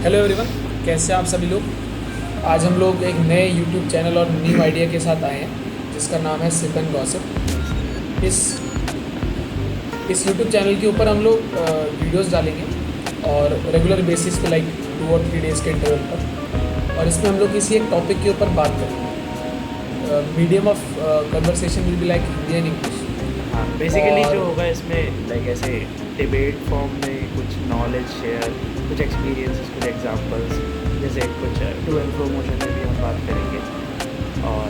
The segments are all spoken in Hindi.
हेलो एवरीवन, कैसे हैं आप सभी लोग। आज हम लोग एक नए यूट्यूब चैनल और न्यू आइडिया के साथ आए हैं जिसका नाम है सिप एंड गॉसिप। इस इस यूट्यूब चैनल के ऊपर हम लोग वीडियोस डालेंगे और रेगुलर बेसिस पे लाइक 2 और 3 डेज़ के इंटरवल पर, और इसमें हम लोग किसी एक टॉपिक के ऊपर बात करेंगे। Medium of conversation will be like Hindi and English. हाँ, बेसिकली और जो होगा इसमें लाइक ऐसे डिबेट फॉर्म में कुछ नॉलेज शेयर, कुछ एक्सपीरियंसेस, कुछ एग्जांपल्स, जैसे कुछ टू एंड फ्रो मोशन में भी हम बात करेंगे। और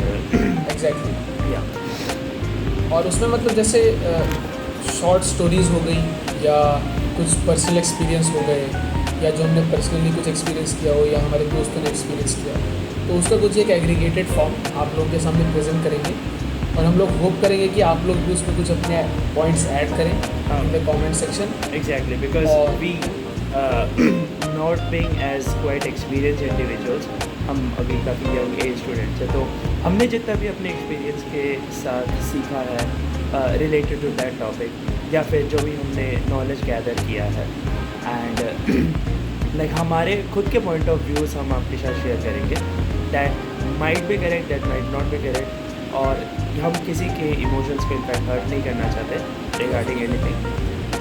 एग्जैक्टली या और उसमें मतलब जैसे शॉर्ट स्टोरीज़ हो गई या कुछ पर्सनल एक्सपीरियंस हो गए, या जो हमने पर्सनली कुछ एक्सपीरियंस किया हो या हमारे दोस्तों ने एक्सपीरियंस किया हो, तो उसका कुछ एक एग्रीगेटेड फॉर्म आप लोगों के सामने प्रेजेंट करेंगे। और हम लोग होप करेंगे कि आप लोग भी उसमें कुछ अपने पॉइंट्स ऐड करें in the comment section. Exactly because और we not being as quite experience individuals, हम अभी काफ़ी यंग एज स्टूडेंट्स हैं, तो हमने जितना भी अपने एक्सपीरियंस के साथ सीखा है रिलेटेड टू दैट टॉपिक, या फिर जो भी हमने नॉलेज गैदर किया है, एंड लाइक हमारे खुद के पॉइंट ऑफ व्यूज़ हम आपके साथ शेयर करेंगे। That might be correct, that might not be correct, और हम किसी के इमोशंस को इम्पैक्ट हर्ट नहीं करना चाहते regarding anything.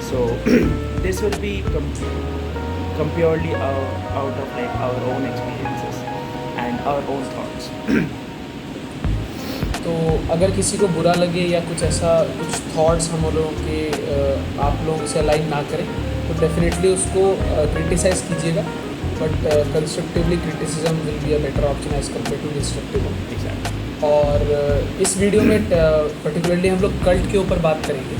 So this will be purely out of like our own experiences and our own thoughts. तो अगर किसी को बुरा लगे या कुछ ऐसा कुछ थॉट्स हम लोगों के आप लोगों से अलाइन ना करें, तो डेफिनेटली उसको क्रिटिसाइज़ कीजिएगा, but constructively criticism will be a better option as compare to destructive. और इस वीडियो में पर्टिकुलरली हम लोग कल्ट के ऊपर बात करेंगे।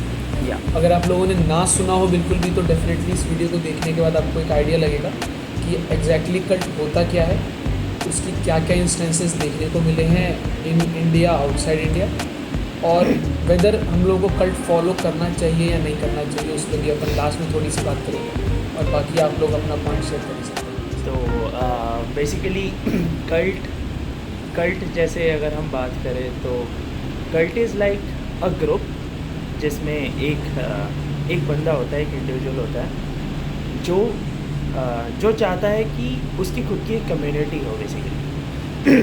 या अगर आप लोगों ने ना सुना हो बिल्कुल भी, तो डेफिनेटली इस वीडियो को देखने के बाद आपको एक आइडिया लगेगा कि एग्जैक्टली कल्ट होता क्या है, उसकी क्या क्या इंस्टेंसेस देखने को मिले हैं इन इंडिया, आउटसाइड इंडिया, और वेदर हम लोगों को कल्ट फॉलो करना चाहिए या नहीं करना चाहिए, उस पर भी अपन लास्ट में थोड़ी सी बात करेंगे, और बाकी आप लोग अपना पॉइंट शेयर कर सकते हैं। तो बेसिकली कल्ट जैसे अगर हम बात करें तो cult is like a group जिसमें एक बंदा होता है, एक इंडिविजुअल होता है जो चाहता है कि उसकी खुद की एक कम्युनिटी हो बेसिकली।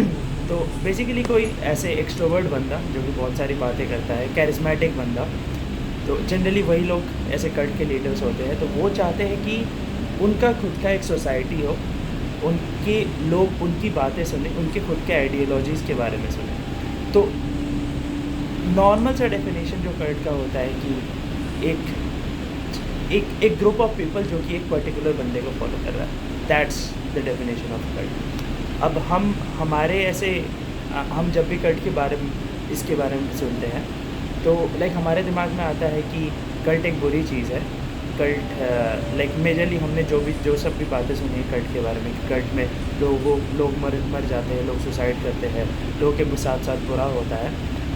तो बेसिकली कोई ऐसे एक्सट्रोवर्ट बंदा जो कि बहुत सारी बातें करता है, कैरिस्मेटिक बंदा, तो जनरली वही लोग ऐसे कल्ट के लीडर्स होते हैं। तो वो चाहते हैं कि उनका खुद का एक सोसाइटी हो, उनके लोग उनकी बातें सुने, उनके खुद के आइडियोलॉजीज़ के बारे में सुने। तो नॉर्मल सा डेफिनेशन जो कल्ट का होता है कि एक ग्रुप ऑफ पीपल जो कि एक पर्टिकुलर बंदे को फॉलो कर रहा है, that's the definition of cult. अब हमारे ऐसे हम जब भी कल्ट के बारे में इसके बारे में सुनते हैं तो लाइक हमारे दिमाग में आता है कि कल्ट एक बुरी चीज़ है। कल्ट लाइक मेजरली हमने जो सब भी बातें सुनी है कल्ट के बारे में, कल्ट में लोग मर जाते हैं, लोग सुसाइड करते हैं, लोगों के साथ साथ बुरा होता है,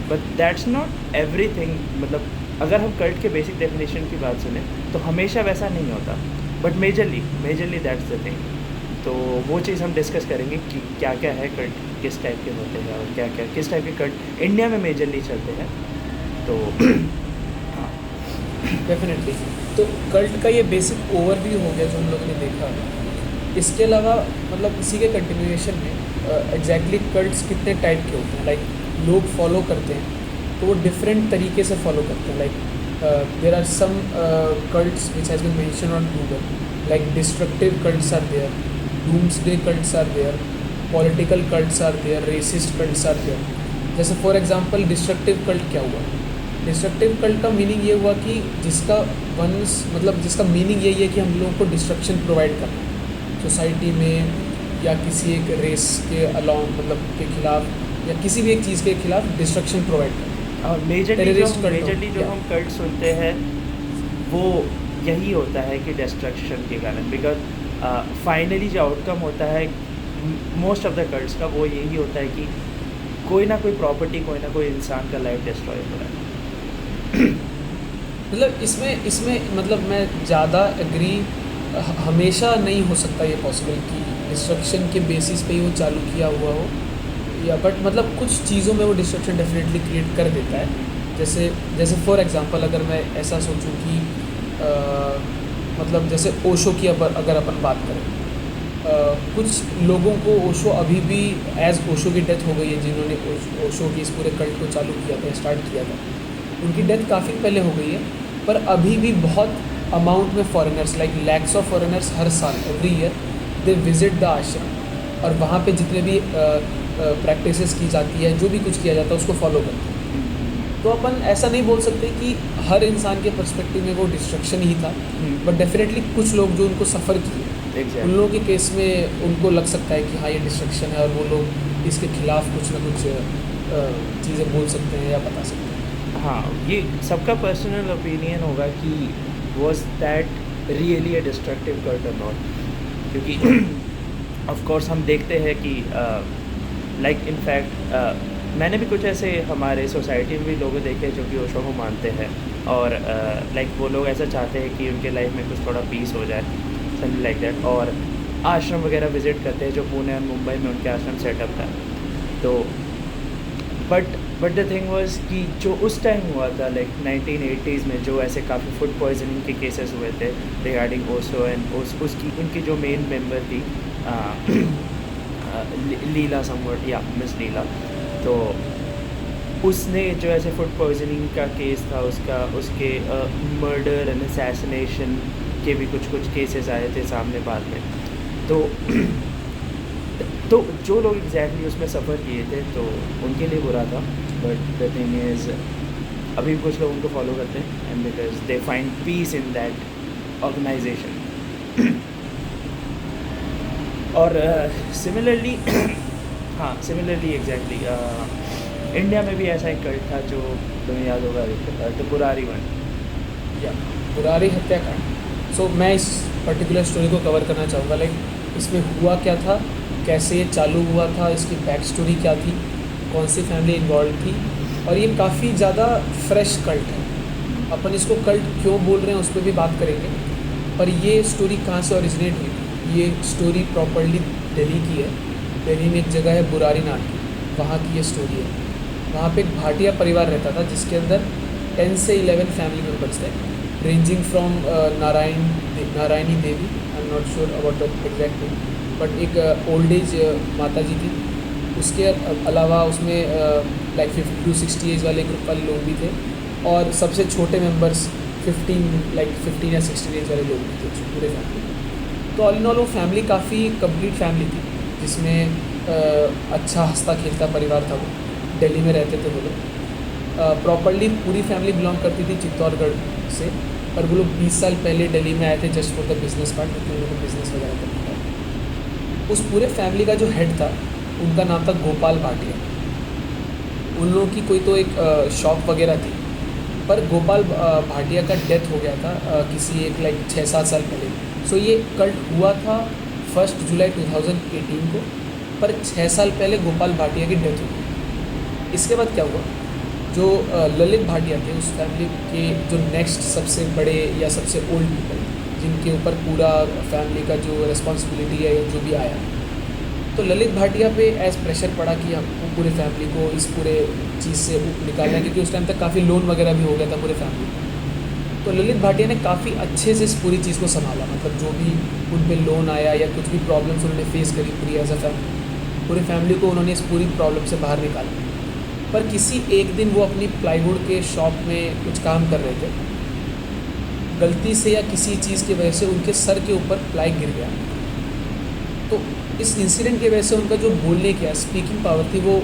बट दैट्स नॉट एवरीथिंग। मतलब अगर हम कल्ट के बेसिक डेफिनेशन की बात सुने तो हमेशा वैसा नहीं होता, but majorly that's the thing. तो वो चीज़ हम डिस्कस करेंगे कि क्या क्या है कल्ट, किस टाइप के होते हैं, और क्या क्या किस टाइप के कल्ट इंडिया में मेजरली चलते हैं। तो हाँ, डेफिनेटली। तो कल्ट का ये बेसिक ओवरव्यू हो गया जो हम लोगों ने देखा। इसके अलावा मतलब इसी के कंटिन्यूएशन में एग्जैक्टली कल्ट्स कितने टाइप के होते हैं, लाइक लोग फॉलो करते हैं तो वो डिफरेंट तरीके से फॉलो करते हैं। Like there are some cults which has been mention on Google, like destructive cults are there, doomsday cults are there, political cults are there, racist cults are there. जैसे फॉर एग्जांपल डिस्ट्रक्टिव कल्ट क्या हुआ? डिस्ट्रक्टिव कल्ट का मीनिंग ये हुआ कि जिसका मीनिंग यही है कि हम लोगों को डिस्ट्रक्शन प्रोवाइड करना सोसाइटी में, या किसी एक रेस के अलॉन्ग मतलब के खिलाफ, या किसी भी एक चीज़ के खिलाफ डिस्ट्रक्शन प्रोवाइड करना। और मेजरली टेररिस्ट कल्ट जो हम कल्ट सुनते हैं वो यही होता है कि डिस्ट्रक्शन के कारण, बिकॉज फाइनली जो आउटकम होता है मोस्ट ऑफ द कल्ट्स का वो यही होता है कि कोई ना कोई प्रॉपर्टी, कोई ना कोई इंसान का लाइफ डिस्ट्रॉय हो रहा है। मतलब इसमें मतलब मैं ज़्यादा एग्री हमेशा नहीं हो सकता ये पॉसिबल कि डिस्ट्रक्शन के बेसिस पे ही वो चालू किया हुआ हो, या बट मतलब कुछ चीज़ों में वो डिस्ट्रक्शन डेफिनेटली क्रिएट कर देता है। जैसे फॉर एग्जांपल अगर मैं ऐसा सोचूं कि मतलब जैसे ओशो की अगर अपन बात करें, कुछ लोगों को ओशो अभी भी एज ओशो की डेथ हो गई है, जिन्होंने ओशो की इस पूरे कल्ट को चालू किया था, स्टार्ट किया था, उनकी डेथ काफ़ी पहले हो गई है। पर अभी भी बहुत अमाउंट में foreigners, like lakhs of foreigners हर साल, every year they visit the ashram, और वहाँ पे जितने भी प्रैक्टिसेस की जाती है, जो भी कुछ किया जाता है, उसको फॉलो करते हैं। तो अपन ऐसा नहीं बोल सकते कि हर इंसान के पर्सपेक्टिव में वो डिस्ट्रक्शन ही था, बट डेफिनेटली कुछ लोग जो उनको सफ़र किए, उन लोगों के केस में उनको लग सकता है कि हाँ ये डिस्ट्रक्शन है, और वो लोग इसके खिलाफ कुछ ना कुछ चीज़ें बोल सकते हैं या बता सकते हैं। हाँ, ये सबका पर्सनल ओपिनियन होगा कि was that really a destructive cult और नॉट, क्योंकि ऑफ कोर्स हम देखते हैं कि लाइक इनफैक्ट मैंने भी कुछ ऐसे हमारे सोसाइटी में भी लोग देखे जो कि ओशो को मानते हैं, और लाइक वो लोग ऐसा चाहते हैं कि उनके लाइफ में कुछ थोड़ा पीस हो जाए, समथिंग लाइक दैट, और आश्रम वगैरह विज़िट करते हैं, जो पुणे और मुंबई में उनके आश्रम सेटअप था। तो बट द थिंग वाज कि जो उस टाइम हुआ था, लाइक 1980s में, जो ऐसे काफ़ी फूड पॉइजनिंग के केसेस हुए थे रिगार्डिंग ओशो, एंड उसकी उनकी जो मेन मेंबर थी लीला समवट, या मिस लीला, तो उसने जो ऐसे फूड पॉइजनिंग का केस था, उसके मर्डर एंड असैसिनेशन के भी कुछ केसेस आए थे सामने बाद में। तो जो लोग एग्जैक्टली उसमें सफ़र किए थे, तो उनके लिए बुरा था, बट द थिंग इज़ अभी कुछ लोग उनको फॉलो करते हैं, and because they find peace in that organisation. और सिमिलरली हाँ, सिमिलरली एग्जैक्टली इंडिया में भी ऐसा एक कल्ट था जो तुम्हें याद होगा, द पुरारी वन, या पुरारी हत्याकांड। सो मैं इस पर्टिकुलर स्टोरी को कवर करना चाहूँगा, लाइक इसमें हुआ क्या था, कैसे ये चालू हुआ था, इसकी बैक स्टोरी क्या थी, कौन सी फैमिली इन्वॉल्व थी, और ये काफ़ी ज़्यादा फ्रेश कल्ट है। अपन इसको कल्ट क्यों बोल रहे हैं उस पर भी बात करेंगे, पर ये स्टोरी कहाँ से ओरिजिनेट हुई थी। ये स्टोरी प्रॉपरली दिल्ली की है। दिल्ली में एक जगह है बुरारी नाम की, वहाँ की ये स्टोरी है। वहाँ पे एक भाटिया परिवार रहता था, जिसके अंदर 10 से 11 फैमिली मेम्बर्स थे, ranging from Narayani Devi, I am not sure about the exact name, but एक ओल्ड एज माता जी थी। उसके अलावा उसमें लाइक 50 to 60 एज वाले ग्रुप वाले लोग भी थे, और सबसे छोटे मेंबर्स 15 या 16 एज वाले लोग भी थे पूरे फैमिली। तो ऑल इन ऑल वो फैमिली काफ़ी कंप्लीट फैमिली थी, जिसमें अच्छा हंसता खेलता परिवार था। वो दिल्ली में रहते थे वो लोग। प्रॉपरली पूरी फैमिली बिलोंग करती थी चित्तौड़गढ़ से, पर वो लोग 20 साल पहले दिल्ली में आए थे just for the business part, क्योंकि उन लोगों को बिजनेस वगैरह करना था। उस पूरे फैमिली का जो हेड था, उनका नाम था गोपाल भाटिया। उन लोगों की कोई तो एक शॉप वगैरह थी, पर गोपाल भाटिया का डेथ हो गया था किसी एक लाइक 6-7 साल पहले। सो ये कल्ट हुआ था 1 जुलाई 2018 को, पर 6 साल पहले गोपाल भाटिया की डेथ हो गई। इसके बाद क्या हुआ, जो ललित भाटिया थे उस फैमिली के जो नेक्स्ट सबसे बड़े या सबसे ओल्ड पीपल, जिनके ऊपर पूरा फैमिली का जो रिस्पॉन्सिबिलिटी है जो भी आया, तो ललित भाटिया पे एज प्रेशर पड़ा कि हमको पूरे फैमिली को इस पूरे चीज़ से निकालना है, क्योंकि उस टाइम तक काफ़ी लोन वगैरह भी हो गया था पूरे फैमिली को। तो ललित भाटिया ने काफ़ी अच्छे से इस पूरी चीज़ को संभाला, मतलब जो भी उन पे लोन आया या कुछ भी प्रॉब्लम्स उन्होंने फेस करी पूरी एज अ फैमिली, पूरी फैमिली को उन्होंने इस पूरी प्रॉब्लम से बाहर निकाला। पर किसी एक दिन वो अपनी प्लाईवुड के शॉप में कुछ काम कर रहे थे, गलती से या किसी चीज़ की वजह से उनके सर के ऊपर प्लाई गिर गया। तो इस इंसिडेंट की वजह से उनका जो बोलने की स्पीकिंग पावर थी वो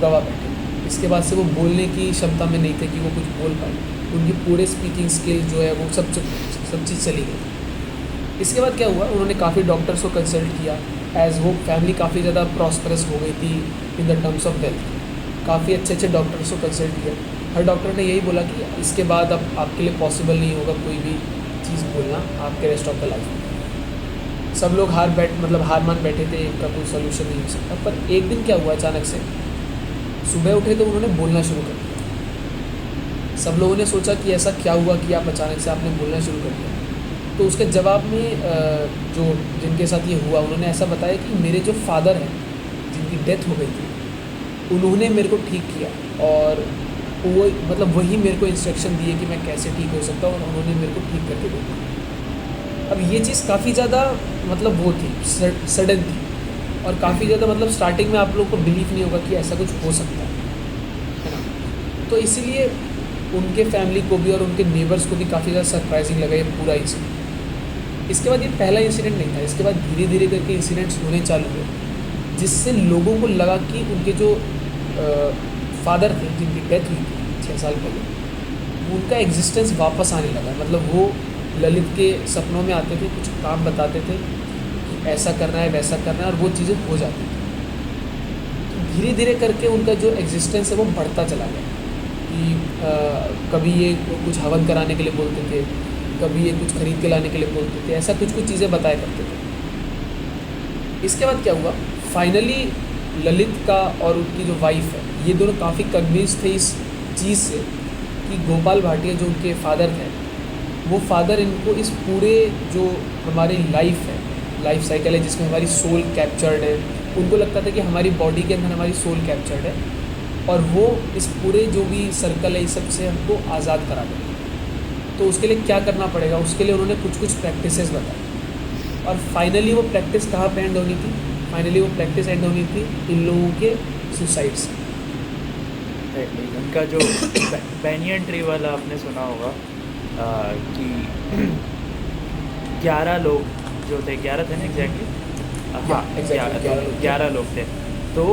गवा बैठे। इसके बाद से वो बोलने की क्षमता में नहीं थे कि वो कुछ बोल पाए। उनकी पूरे स्पीकिंग स्किल जो है वो सब चीज़ चली गई। इसके बाद क्या हुआ, उन्होंने काफ़ी डॉक्टर्स को कंसल्ट किया, एज वो फैमिली काफ़ी ज़्यादा प्रॉस्परस हो गई थी in the terms of wealth. काफ़ी अच्छे डॉक्टर्स को कंसल्ट किया। हर डॉक्टर ने यही बोला कि इसके बाद अब आपके लिए पॉसिबल नहीं होगा कोई भी चीज़ बोलना आपके रेस्ट ऑफ द लाइफ। सब लोग हार मान बैठे थे, इनका कोई सोल्यूशन नहीं हो सकता। पर एक दिन क्या हुआ, अचानक से सुबह उठे तो उन्होंने बोलना शुरू कर दिया। सब लोगों ने सोचा कि ऐसा क्या हुआ कि आप अचानक से आपने बोलना शुरू कर दिया। तो उसके जवाब में जो जिनके साथ ये हुआ, उन्होंने ऐसा बताया कि मेरे जो फादर हैं, जिनकी डेथ हो गई थी, उन्होंने मेरे को ठीक किया, और वो वही मेरे को इंस्ट्रक्शन दिए कि मैं कैसे ठीक हो सकता हूँ, और उन्होंने मेरे को ठीक करके दिया। अब ये चीज़ काफ़ी ज़्यादा मतलब वो थी, सडन थी, और काफ़ी ज़्यादा मतलब स्टार्टिंग में आप लोग को बिलीव नहीं होगा कि ऐसा कुछ हो सकता है ना। तो इसीलिए उनके फैमिली को भी और उनके नेबर्स को भी काफ़ी ज़्यादा सरप्राइजिंग लगा ये पूरा इंसिडेंट। इसके बाद ये पहला इंसिडेंट नहीं था, इसके बाद धीरे धीरे करके इंसिडेंट्स होने चालू हुए, जिससे लोगों को लगा कि उनके जो फादर थे जिनकी डेथ हुई थी 6 साल पहले, उनका एग्जिस्टेंस वापस आने लगा। मतलब वो ललित के सपनों में आते थे, कुछ काम बताते थे कि ऐसा करना है वैसा करना है, और वो चीज़ें हो जाती थी। तो धीरे धीरे करके उनका जो एग्जिस्टेंस है वो बढ़ता चला गया कि कभी ये कुछ हवन कराने के लिए बोलते थे, कभी ये कुछ खरीद के लाने के लिए बोलते थे, ऐसा कुछ कुछ चीज़ें बताया करते थे। इसके बाद क्या हुआ, फाइनली ललित का और उनकी जो वाइफ है, ये दोनों काफ़ी कन्विंस थे इस चीज़ से कि गोपाल भाटिया जो उनके फादर थे, वो फादर इनको इस पूरे जो हमारी लाइफ है, लाइफ साइकिल है जिसमें हमारी सोल कैप्चर्ड है, उनको लगता था कि हमारी बॉडी के अंदर हमारी सोल कैप्चर्ड है, और वो इस पूरे जो भी सर्कल है इस सब से हमको आज़ाद करा देंगे। तो उसके लिए क्या करना पड़ेगा, उसके लिए उन्होंने कुछ कुछ प्रैक्टिसेस बताई, और फाइनली वो प्रैक्टिस कहाँ पे एंड होनी थी, फाइनली वो प्रैक्टिस एंड होनी थी इन लोगों के सुसाइड से। उनका जो बैनियन ट्री वाला आपने सुना होगा कि 11 लोग जो थे, 11 थे ना एग्जैक्टली, हाँ exactly, 11 लोग थे। तो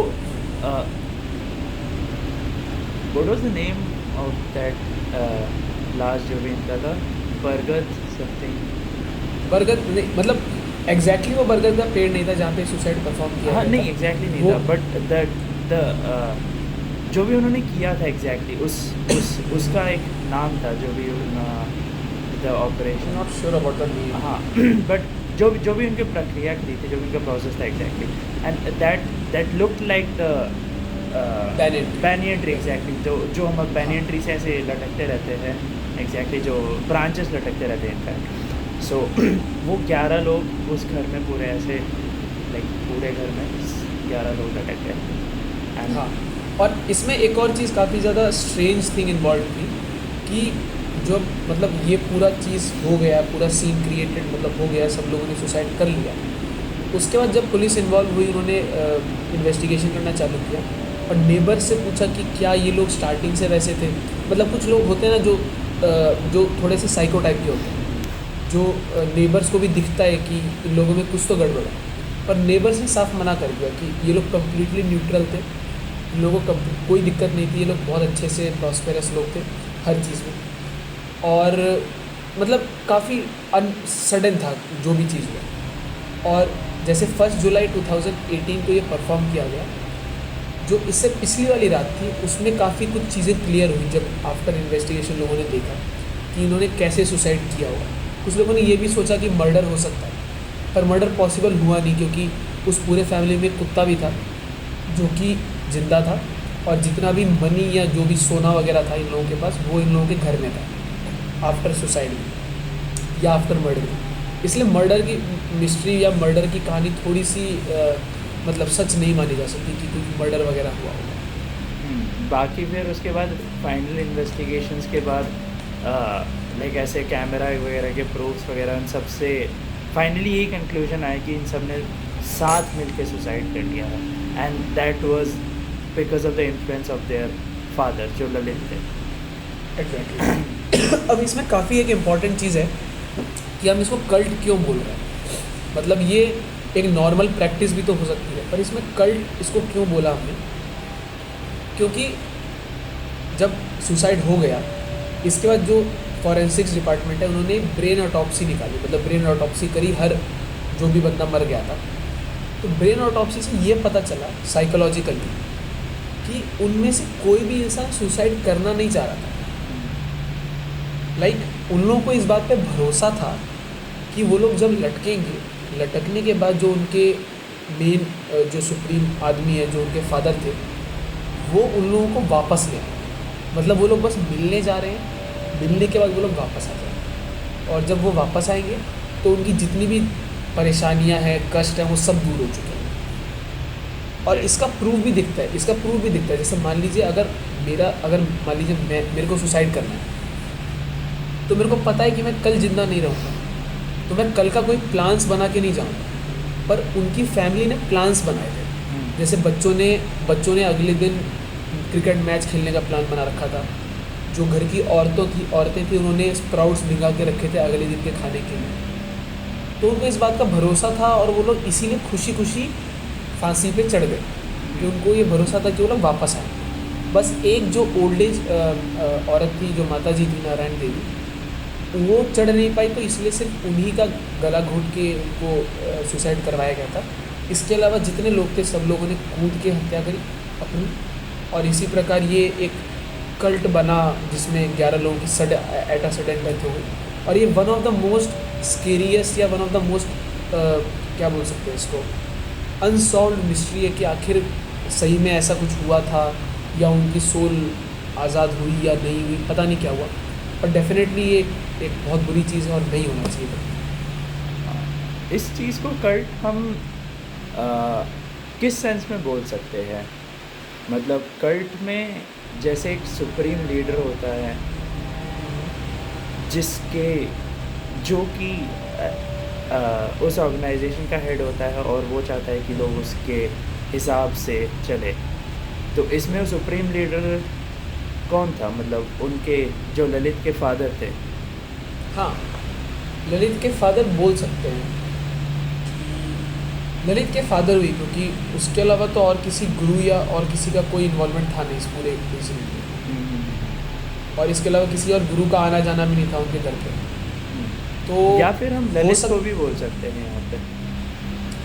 what was the name of that last जो भी इनका था, बरगद समथिंग, बरगद नहीं, मतलब एग्जैक्टली वो बरगद का पेड़ नहीं था जहाँ पे सुसाइड परफॉर्म किया हाँ गया नहीं था। एग्जैक्टली नहीं वो था, बट द जो भी उन्होंने किया था एग्जैक्टली उसका एक नाम था, जो भी the operation, not sure about the name. हाँ बट जो भी उनकी प्रक्रिया की थी, जो भी उनका प्रोसेस था exactly, and that looked like the banyan tree exactly, जो हम बैनियन ट्री से ऐसे लटकते रहते हैं एग्जैक्टली, जो ब्रांचेस लटकते रहते हैं इनफैक्ट। सो वो 11 लोग उस घर में पूरे ऐसे, लाइक पूरे घर में 11 लोग लटक गए। एंड हाँ, और इसमें एक और चीज़ काफ़ी ज़्यादा स्ट्रेंज थिंग इन्वॉल्व थी कि जो मतलब ये पूरा चीज़ हो गया, पूरा सीन क्रिएटेड मतलब हो गया, सब लोगों ने सुसाइड कर लिया। उसके बाद जब पुलिस इन्वॉल्व हुई, उन्होंने इन्वेस्टिगेशन करना चालू किया और नेबर से पूछा कि क्या ये लोग स्टार्टिंग से वैसे थे। मतलब कुछ लोग होते हैं ना जो थोड़े से साइको टाइप के होते हैं, जो नेबर्स को भी दिखता है कि इन लोगों में कुछ तो गड़बड़ है, पर नेबर्स ने साफ मना कर दिया कि ये लोग कम्प्लीटली न्यूट्रल थे, इन लोगों को कोई दिक्कत नहीं थी, ये लोग बहुत अच्छे से प्रॉस्पेरस लोग थे हर चीज़ में। और मतलब काफ़ी सडन था जो भी चीज़ हुआ। और जैसे 1 जुलाई 2018 को ये परफॉर्म किया गया, जो इससे पिछली वाली रात थी उसमें काफ़ी कुछ चीज़ें क्लियर हुई जब आफ्टर इन्वेस्टिगेशन लोगों ने देखा कि इन्होंने कैसे सुसाइड किया होगा। कुछ लोगों ने ये भी सोचा कि मर्डर हो सकता है, पर मर्डर पॉसिबल हुआ नहीं, क्योंकि उस पूरे फैमिली में कुत्ता भी था जो कि जिंदा था, और जितना भी मनी या जो भी सोना वगैरह था इन लोगों के पास, वो इन लोगों के घर में था आफ्टर सुसाइड में या आफ्टर मर्डर। इसलिए मर्डर की मिस्ट्री या मर्डर की कहानी थोड़ी सी मतलब सच नहीं मानी जा सकती कि कुछ मर्डर वगैरह हुआ होगा। बाकी फिर उसके बाद फाइनल इन्वेस्टिगेशंस के बाद लाइक ऐसे कैमरा वगैरह के प्रूफ्स वगैरह उन सब से फाइनली यही कंक्लूजन आया कि इन सब ने साथ मिलकर सुसाइड कर लिया है, and that was because of the influence of their father जो ललित थे। एग्जैक्टली। अब इसमें काफ़ी एक इम्पॉर्टेंट चीज़ है कि हम इसको कल्ट क्यों बोल रहे हैं। मतलब ये एक नॉर्मल प्रैक्टिस भी तो हो सकती है, पर इसमें कल्ट इसको क्यों बोला हमने, क्योंकि जब सुसाइड हो गया इसके बाद जो फॉरेंसिक्स डिपार्टमेंट है उन्होंने ब्रेन ऑटोप्सी निकाली, मतलब ब्रेन ऑटोप्सी करी हर जो भी बंदा मर गया था। तो ब्रेन ऑटोप्सी से ये पता चला साइकोलॉजिकली कि उनमें से कोई भी इंसान सुसाइड करना नहीं चाह रहा था। लाइक उन लोगों को इस बात पे भरोसा था कि वो लोग जब लटकेंगे, लटकने के बाद जो उनके मेन जो सुप्रीम आदमी है, जो उनके फादर थे, वो उन लोगों को वापस ले आए। मतलब वो लोग बस मिलने जा रहे हैं, मिलने के बाद वो लोग वापस आ जाएंगे, और जब वो वापस आएंगे तो उनकी जितनी भी परेशानियां हैं, कष्ट हैं, वो सब दूर हो चुके हैं। और इसका प्रूफ भी दिखता है, जैसे मान लीजिए अगर मान लीजिए मेरे को सुसाइड करना है, तो मेरे को पता है कि मैं कल जिंदा नहीं रहूँगा, तो मैं कल का कोई प्लान्स बना के नहीं जाऊँगा, पर उनकी फैमिली ने प्लान्स बनाए थे। जैसे बच्चों ने अगले दिन क्रिकेट मैच खेलने का प्लान बना रखा था। जो घर की औरतें थी उन्होंने स्प्राउट्स भिंगा के रखे थे अगले दिन के खाने के लिए। तो उनको इस बात का भरोसा था और वो लोग इसीलिए खुशी खुशी फांसी पे चढ़ गए कि उनको ये भरोसा था कि वो लोग वापस आए। बस एक जो ओल्ड एज औरत थी, जो माता जी थी नारायण देवी, वो चढ़ नहीं पाई, तो इसलिए सिर्फ उन्हीं का गला घोट के उनको सुसाइड करवाया गया था। इसके अलावा जितने लोग थे सब लोगों ने कूद के हत्या करी अपनी, और इसी प्रकार ये एक कल्ट बना जिसमें 11 लोगों की एट अ सडन डेथ हो गई। और ये one of the most scariest या वन ऑफ द मोस्ट क्या बोल सकते हैं इसको, अनसॉल्व्ड मिस्ट्री है कि आखिर सही में ऐसा कुछ हुआ था या उनकी सोल आज़ाद हुई या नहीं हुई, पता नहीं क्या हुआ। पर डेफिनेटली ये एक बहुत बुरी चीज़ है और नहीं होना चाहिए। इस चीज़ को कल्ट हम किस सेंस में बोल सकते हैं? मतलब कल्ट में जैसे एक सुप्रीम लीडर होता है जिसके जो कि उस ऑर्गेनाइजेशन का हेड होता है और वो चाहता है कि लोग उसके हिसाब से चले। तो इसमें वो सुप्रीम लीडर कौन था? मतलब उनके जो ललित के फादर थे। हाँ, ललित के फादर बोल सकते हैं, ललित के फादर हुई, क्योंकि उसके अलावा तो और किसी गुरु या और किसी का कोई इन्वॉल्वमेंट था नहीं इस पूरे इंसिडेंट में। और इसके अलावा किसी और गुरु का आना जाना भी नहीं था उनके घर पे। तो या फिर हम ललित को भी बोल सकते हैं यहाँ पे।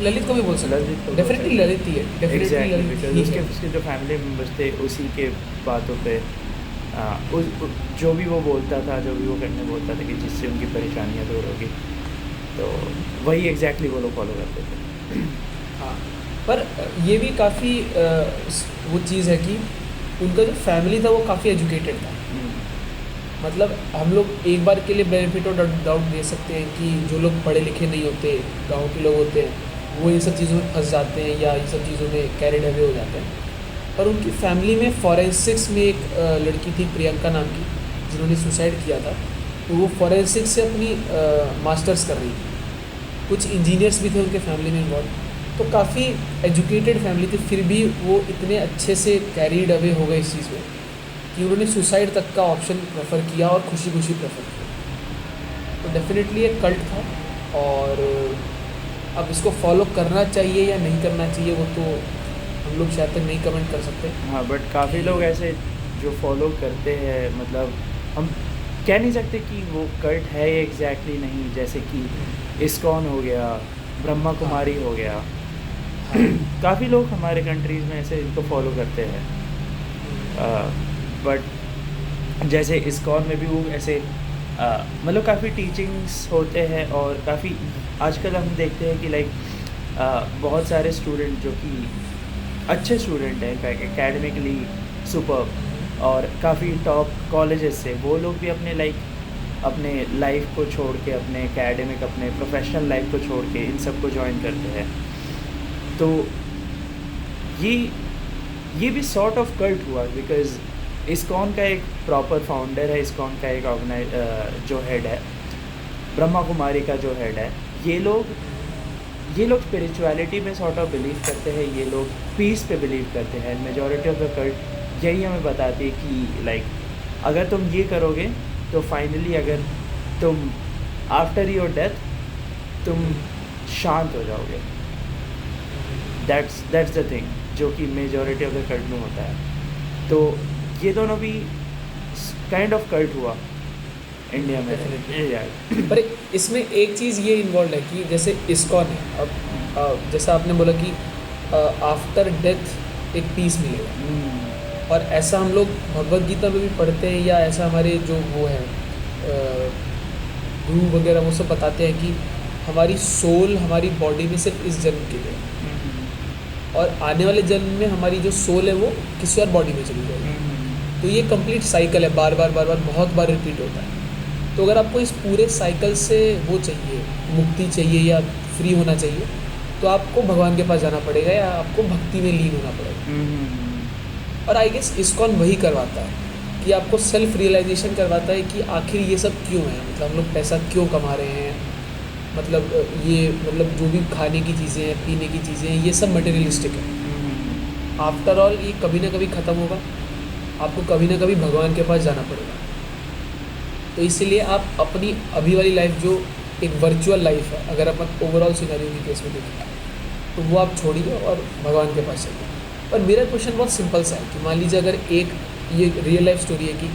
ललित को भी बोल सकते हैं, डेफिनेटली ललित ही है, डेफिनेटली ललित ही है। उसके जो फैमिली मेम्बर्स थे उसी के बातों पे जो भी वो बोलता था, जो भी वो करने बोलता था कि जिससे उनकी परेशानियाँ दूर होगी, तो वही एग्जैक्टली वो लोग फॉलो करते थे। हाँ, पर ये भी काफ़ी वो चीज़ है कि उनका जो फैमिली था वो काफ़ी एजुकेटेड था। मतलब हम लोग एक बार के लिए बेनिफिट और डाउट दे सकते हैं कि जो लोग पढ़े लिखे नहीं होते, गांव के लोग होते हैं, वो इन सब चीज़ों में फंस जाते हैं या इन सब चीज़ों में कैरिड अवे हो जाते हैं। पर उनकी फैमिली में फॉरेंसिक्स में एक लड़की थी प्रियंका नाम की, जिन्होंने सुसाइड किया था। तो वो फॉरेंसिक्स से अपनी मास्टर्स कर रही थी। कुछ इंजीनियर्स भी थे उनके फैमिली में इन्वॉल्व। तो काफ़ी एजुकेटेड फैमिली थी, फिर भी वो इतने अच्छे से कैरीड अवे हो गए इस चीज़ में कि उन्होंने सुसाइड तक का ऑप्शन प्रेफर किया और खुशी खुशी प्रेफर किया। तो डेफिनेटली एक कल्ट था, और अब इसको फॉलो करना चाहिए या नहीं करना चाहिए वो तो हम लोग शायद तक नहीं कमेंट कर सकते। हाँ, बट काफ़ी लोग ऐसे जो फॉलो करते हैं, मतलब हम कह नहीं सकते कि वो कल्ट है एग्जैक्टली नहीं। जैसे कि इस्कॉन हो गया, ब्रह्मा कुमारी हो गया, काफ़ी लोग हमारे कंट्रीज़ में ऐसे इनको फॉलो करते हैं। बट जैसे इस्कॉन में भी वो ऐसे मतलब काफ़ी टीचिंग्स होते हैं, और काफ़ी आजकल हम देखते हैं कि लाइक बहुत सारे स्टूडेंट जो कि अच्छे स्टूडेंट हैं, एकेडमिकली सुपर, और काफ़ी टॉप कॉलेजेस से, वो लोग भी अपने अपने लाइफ को छोड़ के, अपने एकेडमिक, अपने प्रोफेशनल लाइफ को छोड़ के इन सब को ज्वाइन करते हैं। तो ये भी सॉर्ट ऑफ कल्ट हुआ, बिकॉज इस्कॉन का एक प्रॉपर फाउंडर है, इस्कॉन का एक जो हेड है, ब्रह्मा कुमारी का जो हेड है, ये लोग स्पिरिचुअलिटी में सॉर्ट ऑफ बिलीव करते हैं, ये लोग पीस पे बिलीव करते हैं। मेजॉरिटी ऑफ द कल्ट यही हमें बताती है कि लाइक अगर तुम ये करोगे तो फाइनली अगर तुम आफ्टर योर डेथ तुम शांत हो जाओगे। दैट्स द थिंग जो कि मेजॉरिटी ऑफ द कल्ट में होता है। तो ये दोनों भी काइंड ऑफ कल्ट हुआ इंडिया में। पर इसमें एक चीज़ ये इन्वॉल्व है कि जैसे इस्कॉन है, अब जैसा आपने बोला कि आफ्टर डेथ एक पीस मिलेगा, और ऐसा हम लोग भगवद गीता में भी पढ़ते हैं, या ऐसा हमारे जो वो है गुरु वगैरह वो सब बताते हैं कि हमारी सोल हमारी बॉडी में सिर्फ इस जन्म के लिए, और आने वाले जन्म में हमारी जो सोल है वो किसी और बॉडी में चली जाएगी। तो ये कंप्लीट साइकिल है, बार बार बहुत बार रिपीट होता है। तो अगर आपको इस पूरे साइकिल से वो चाहिए, मुक्ति चाहिए या फ्री होना चाहिए, तो आपको भगवान के पास जाना पड़ेगा या आपको भक्ति में लीन होना पड़ेगा। और आई गेस इस्कॉन वही करवाता है कि आपको सेल्फ रियलाइजेशन करवाता है कि आखिर ये सब क्यों है, मतलब हम लोग पैसा क्यों कमा रहे हैं, मतलब ये मतलब जो भी खाने की चीज़ें हैं, पीने की चीज़ें हैं, ये सब मटेरियलिस्टिक है। आफ्टर ऑल ये कभी ना कभी ख़त्म होगा, आपको कभी ना कभी भगवान के पास जाना पड़ेगा। तो इसीलिए आप अपनी अभी वाली लाइफ जो एक वर्चुअल लाइफ है, अगर अपन ओवरऑल सिनेरियो की केस में देखें, तो वो आप छोड़िए और भगवान के पास चलिए। पर मेरा क्वेश्चन बहुत सिंपल सा है कि मान लीजिए अगर एक ये रियल लाइफ स्टोरी है कि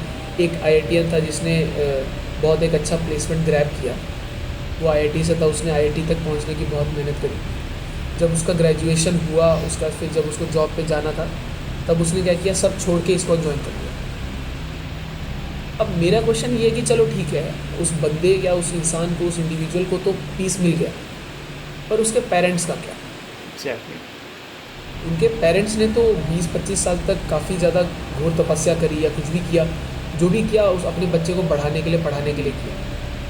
एक आईआईटीएन था जिसने बहुत एक अच्छा प्लेसमेंट ग्रैब किया। वो आईआईटी से था, उसने आईआईटी तक पहुंचने की बहुत मेहनत करी। जब उसका ग्रेजुएशन हुआ, उसका फिर जब उसको जॉब पे जाना था, तब उसने क्या किया, सब छोड़ के इसको ज्वाइन कर लिया। अब मेरा क्वेश्चन ये है कि चलो ठीक है, उस बंदे या उस इंसान को, उस इंडिविजुअल को तो पीस मिल गया, पर उसके पेरेंट्स का क्या? एग्जैक्टली। उनके पेरेंट्स ने तो 20-25 साल तक काफ़ी ज़्यादा घोर तपस्या करी या कुछ भी किया, जो भी किया उस अपने बच्चे को बढ़ाने के लिए, पढ़ाने के लिए किया।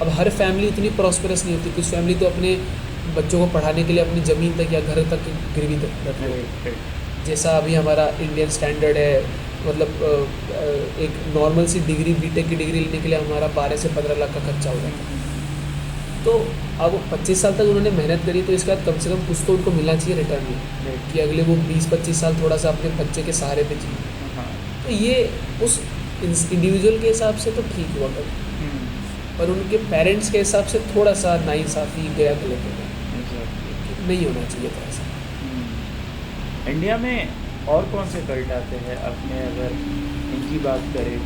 अब हर फैमिली इतनी प्रॉस्पेरस नहीं होती, कुछ फैमिली तो अपने बच्चों को पढ़ाने के लिए अपनी ज़मीन तक या घर तक गिरवी तक रखती है। जैसा अभी हमारा इंडियन स्टैंडर्ड है, मतलब एक नॉर्मल सी डिग्री, बीटेक की डिग्री लेने के लिए हमारा 12 से 15 लाख का खर्चा हो जाता है। तो अब 25 साल तक उन्होंने मेहनत करी, तो इसके बाद कम से कम कुछ तो उनको मिलना चाहिए रिटर्न में, कि अगले वो 20-25 साल थोड़ा सा अपने बच्चे के सहारे पे जिए। हाँ। तो ये उस इंडिविजुअल के हिसाब से तो ठीक हुआ कर, पर उनके पेरेंट्स के हिसाब से थोड़ा सा नाइंसाफ़ी गया, गलत हो गया, एग्जैक्टली। नहीं होना चाहिए था ऐसा। इंडिया में और कौन से कल्ट आते हैं? अपने अगर इनकी बात करें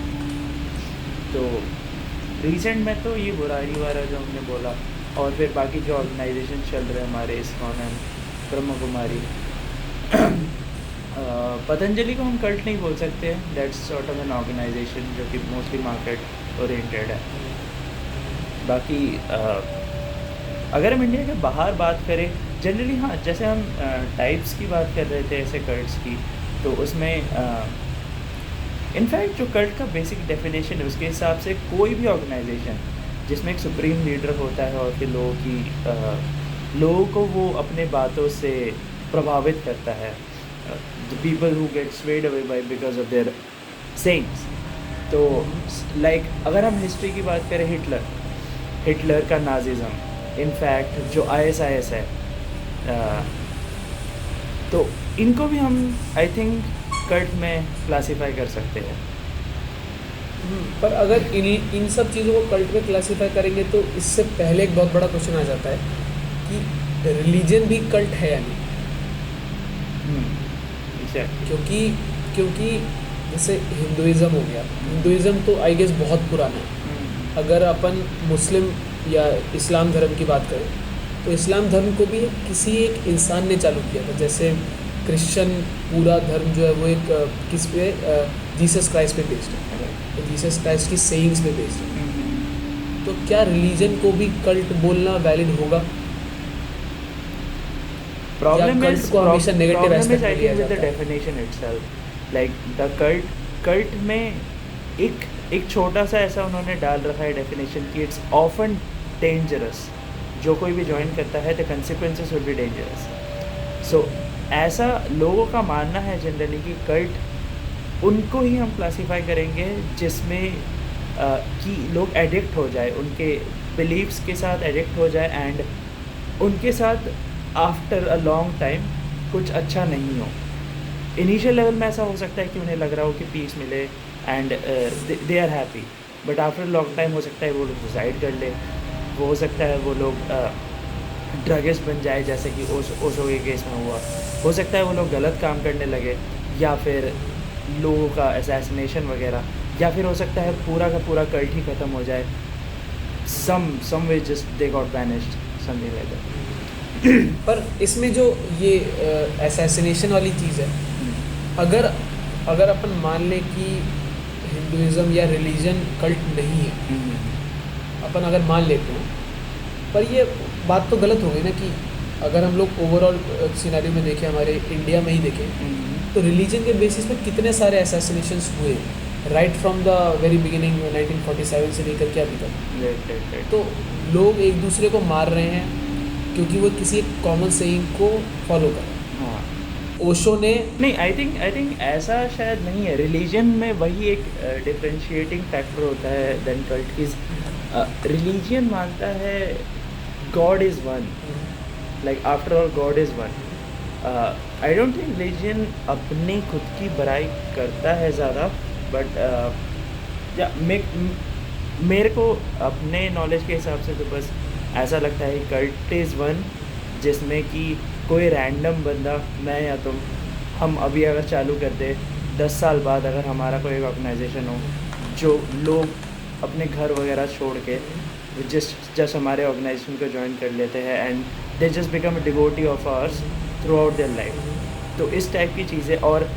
तो रिसेंट में तो ये बुरारी वाला जो हमने बोला, और फिर बाकी जो ऑर्गेनाइजेशन चल रहे हैं हमारे, इस्कॉन एंड ब्रह्म कुमारी। पतंजलि को हम कल्ट नहीं बोल सकते, that's sort of an organisation जो कि मोस्टली मार्केट ओरिएंटेड है। बाकी अगर हम इंडिया के बाहर बात करें जनरली, हाँ, जैसे हम टाइप्स की बात कर रहे थे ऐसे कल्ट्स की, तो उसमें इनफैक्ट जो कल्ट का बेसिक डेफिनेशन है उसके हिसाब से कोई भी ऑर्गेनाइजेशन जिसमें एक सुप्रीम लीडर होता है और फिर लोगों को वो अपने बातों से प्रभावित करता है, the people who get swayed away by because of their sayings. तो लाइक अगर हम हिस्ट्री की बात करें, हिटलर का नाजिज़म, इनफैक्ट जो ISIS है, तो इनको भी हम आई थिंक कल्ट में क्लासीफाई कर सकते हैं। पर अगर इन सब चीज़ों को कल्ट में क्लासीफाई करेंगे तो इससे पहले एक बहुत बड़ा क्वेश्चन आ जाता है कि रिलीजन भी कल्ट है या नहीं। क्योंकि जैसे हिंदुइज़्म हो गया, हिंदुइज़्म तो आई गेस बहुत पुराना है। अगर अपन मुस्लिम या इस्लाम धर्म की बात करें तो इस्लाम धर्म को भी किसी एक इंसान ने चालू किया था। जैसे क्रिश्चियन पूरा धर्म जो है वो एक किस पे, जीसस क्राइस्ट पे बेस्ड है, तो जीसस क्राइस्ट की सेइंग्स पे बेस्ड है। तो क्या रिलीजन को भी कल्ट बोलना वैलिड होगा? प्रॉब्लम कल्ट को हमेशा नेगेटिव एस्पेक्ट में लिया जाता है। Definition itself, like the cult में एक छोटा सा ऐसा उन्होंने डाल रखा है डेफिनेशन कि इट्स ऑफन डेंजरस। जो कोई भी ज्वाइन करता है the consequences will be dangerous. So ऐसा लोगों का मानना है जनरली कि कल्ट उनको ही हम क्लासीफाई करेंगे जिसमें कि लोग एडिक्ट हो जाए, उनके बिलीव्स के साथ एडिक्ट हो जाए एंड उनके साथ आफ्टर अ लॉन्ग टाइम कुछ अच्छा नहीं हो। इनिशियल लेवल में ऐसा हो सकता है कि उन्हें लग रहा हो कि पीस मिले and they are happy, but after long time हो सकता है वो लोग सुसाइड कर ले, वो हो सकता है वो लोग ड्रगिस्ट बन जाए जैसे कि ओशो के केस में हुआ, हो सकता है वो लोग गलत काम करने लगे, या फिर लोगों का असैसिनेशन वगैरह, या फिर हो सकता है पूरा का पूरा कल्ट ही ख़त्म हो जाए, some way just they got vanished, something like that। पर इसमें जो ये असैसिनेशन वाली चीज़ है, अगर अपन मान लें कि हिंदुइज़्म या रिलीजन कल्ट नहीं है, अपन अगर मान लेते हैं, पर ये बात तो गलत हो गई ना कि अगर हम लोग ओवरऑल सिनेरियो में देखें, हमारे इंडिया में ही देखें, तो रिलीजन के बेसिस पे कितने सारे असैसिनेशंस हुए right from the very beginning 1947 से लेकर के अभी तक। तो लोग एक दूसरे को मार रहे हैं क्योंकि वो किसी एक कॉमन सेइंग को फॉलो कर रहे हैं। हाँ, ओशो ने नहीं, आई थिंक ऐसा शायद नहीं है। रिलीजन में वही एक डिफरेंशिएटिंग फैक्टर होता है देन कल्ट की। रिलीजन मानता है God is one. Like after all, God is one. I don't think religion अपनी खुद की बुराई करता है ज़्यादा, बट या मेरे को अपने नॉलेज के हिसाब से तो बस ऐसा लगता है कल्ट इज़ वन, जिसमें कि कोई रैंडम बंदा, मैं या तुम, हम अभी अगर चालू कर दे, 10 साल बाद अगर हमारा कोई ऑर्गेनाइजेशन हो, जो लोग अपने घर वगैरह छोड़ के जस्ट हमारे ऑर्गेनाइजेशन को ज्वाइन कर लेते हैं and they just become a devotee of hours through out their life. तो इस टाइप की चीज़ें, और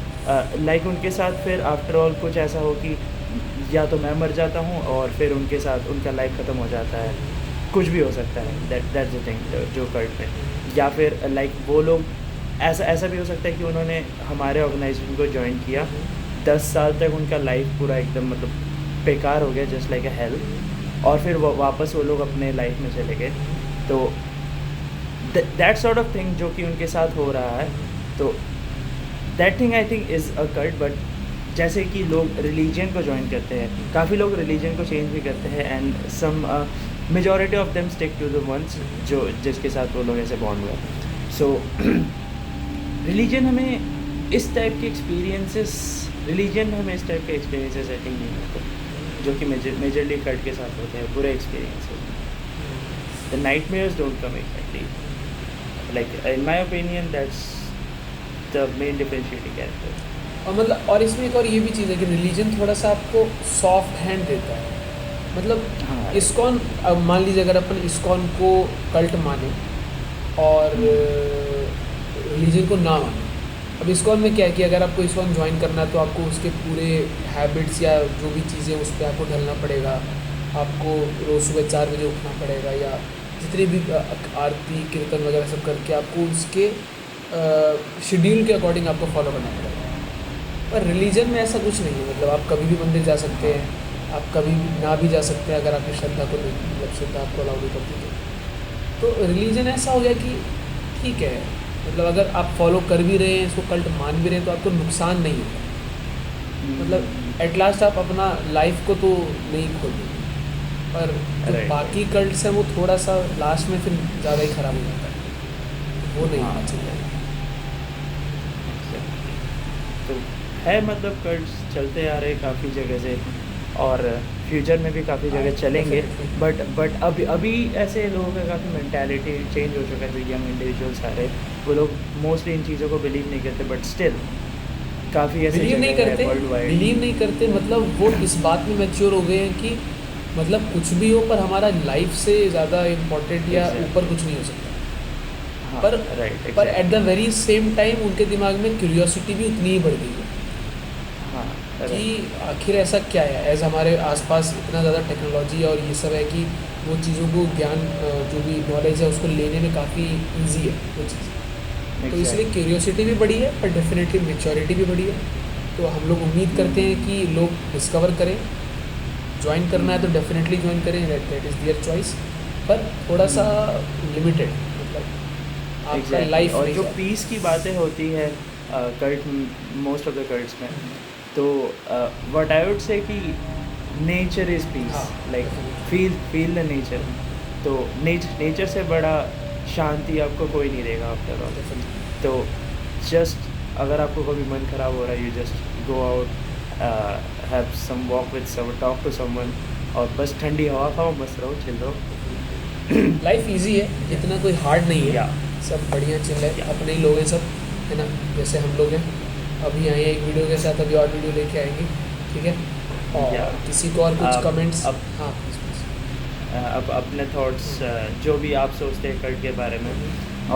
लाइक उनके साथ फिर आफ्टर ऑल कुछ ऐसा हो कि या तो मैं मर जाता हूँ और फिर उनके साथ उनका लाइफ ख़त्म हो जाता है, कुछ भी हो सकता है, दैट्स द थिंग जो कल्ट में। या फिर लाइक वो लोग ऐसा भी हो सकता है कि उन्होंने हमारे ऑर्गेनाइजेशन को ज्वाइन किया, 10 साल तक उनका लाइफ पूरा एकदम मतलब बेकार हो गया, जस्ट लाइक अ हेल, और फिर वापस वो लोग अपने लाइफ में चले गए। तो दैट सॉर्ट ऑफ थिंग जो कि उनके साथ हो रहा है, तो that thing I think is a cult. But जैसे कि लोग रिलीजन को ज्वाइन करते हैं, काफ़ी लोग रिलीजन को चेंज भी करते हैं, and some majority of them stick to the ones जो जिसके साथ वो लोग ऐसे बॉन्ड हुए। सो रिलीजन हमें इस टाइप के एक्सपीरियंसेस आई थिंक नहीं होते, जो कि मेजरली कल्ट के साथ होते हैं, बुरे experiences. The nightmares don't come exactly, like in my opinion that's the main differentiating character. और मतलब और इसमें एक और ये भी चीज़ है कि रिलीजन थोड़ा सा आपको सॉफ्ट हैंड देता है। मतलब हाँ। इस्कॉन, अब मान लीजिए अगर अपन इस्कॉन को कल्ट माने और रिलीजन को ना माने, अब इस्कॉन में क्या है कि अगर आपको इस्कॉन ज्वाइन करना है तो आपको उसके पूरे हैबिट्स या जो भी चीज़ें उस पर आपको ढलना पड़ेगा, आपको रोज़ सुबह 4 बजे उठना पड़ेगा, या जितनी भी आरती कीर्तन वगैरह सब करके आपको उसके शेड्यूल के अकॉर्डिंग आपको फॉलो करना पड़ेगा। पर रिलीजन में ऐसा कुछ नहीं है, मतलब आप कभी भी मंदिर जा सकते हैं, आप कभी भी ना भी जा सकते हैं अगर आपकी श्रद्धा को नहीं, मतलब श्रद्धा आपको अलाउ नहीं करती तो रिलीजन ऐसा हो गया कि ठीक है, मतलब अगर आप फॉलो कर भी रहे हैं, इसको कल्ट मान भी रहे हैं, तो आपको नुकसान नहीं होगा। मतलब एट लास्ट आप अपना लाइफ को तो नहीं खोलेंगे, पर जो बाकी कल्ट्स हैं वो थोड़ा सा लास्ट में फिर ज़्यादा ही ख़राब हो जाता है, वो नहीं होना चाहिए। तो है मतलब कल्ट्स चलते आ रहे काफ़ी जगह से, और फ्यूचर में भी काफ़ी जगह चलेंगे, बट अभी ऐसे लोगों का काफ़ी मेंटालिटी चेंज हो चुका है। जो यंग इंडिविजुअल्स आ रहे, वो लोग मोस्टली इन चीज़ों को बिलीव नहीं करते, बट स्टिल काफ़ी ऐसे बिलीव नहीं करते, मतलब वो इस बात में मैच्योर हो गए हैं कि मतलब कुछ भी हो पर हमारा लाइफ से ज़्यादा इम्पोर्टेंट या ऊपर कुछ नहीं हो सकता। हाँ, पर at the very same time उनके दिमाग में क्यूरियोसिटी भी उतनी ही बढ़ गई है कि आखिर ऐसा क्या है, एज हमारे आसपास इतना ज़्यादा टेक्नोलॉजी और ये सब है कि वो चीज़ों को ज्ञान जो भी नॉलेज है उसको लेने में काफ़ी इजी है वो चीज़। तो इसलिए क्यूरियोसिटी भी बढ़ी है, पर डेफिनेटली मेच्योरिटी भी बढ़ी है। तो हम लोग उम्मीद करते हैं कि लोग डिस्कवर करें, ज्वाइन करना है तो डेफिनेटली ज्वाइन करें, दैट इज़ देयर चॉइस, पर थोड़ा सा लिमिटेड, मतलब आपका लाइफ। और जो पीस की बातें होती है cult, most of the cults में, तो व्हाट आई वुड से कि nature is piece, like feel the nature. तो नेचर से बड़ा शांति आपको कोई नहीं देगा आफ्टर ऑल। तो जस्ट अगर आपको कभी मन ख़राब हो रहा है, you just go out, have some walk with some, talk to someone, और बस ठंडी हवा खाओ, मस्त रहो, चिल रहो। लाइफ इजी है, इतना कोई हार्ड नहीं है, Yeah. सब बढ़िया चिल है, अपने ही लोग हैं सब, है ना, जैसे हम लोग हैं। अभी आए एक वीडियो के साथ, अभी और वीडियो लेके आएंगे, ठीक है। और किसी को और कुछ कमेंट्स, हाँ अब अपने थॉट्स जो भी आप सोचते हैं कल्ट के बारे में,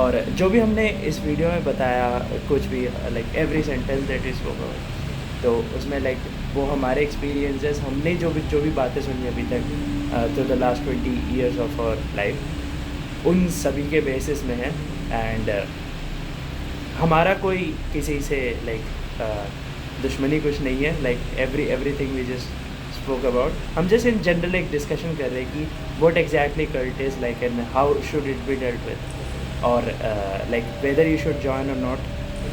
और जो भी हमने इस वीडियो में बताया, कुछ भी like every sentence that is spoken, तो उसमें लाइक वो हमारे एक्सपीरियंसेस, हमने जो भी बातें सुनी अभी तक तो the last 20 years of our life, उन सभी के बेसिस में है। एंड हमारा कोई किसी से लाइक दुश्मनी कुछ नहीं है, like everything we just spoke about, हम जैसे इन जनरल एक डिस्कशन कर रहे हैं कि what exactly cult is like and how should it be dealt with, और like whether you should join और नॉट,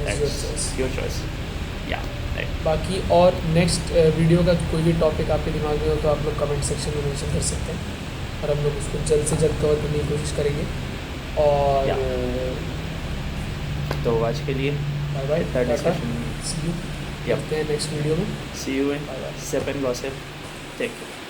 दैट्स योर चॉइस। या बाकी और नेक्स्ट वीडियो का कोई भी टॉपिक आपके दिमाग में हो तो आप लोग कमेंट सेक्शन में मेंशन कर सकते हैं। और हम लोग उसको जल्द से जल्द कवर करने की कोशिश करेंगे। और Yeah. तो आज के लिए बाय बाय, इतना टाटा, डिस्कशन। See you, Yep. मिलते हैं नेक्स्ट वीडियो में। See you in Bye bye. Sip and Gossip. Take care.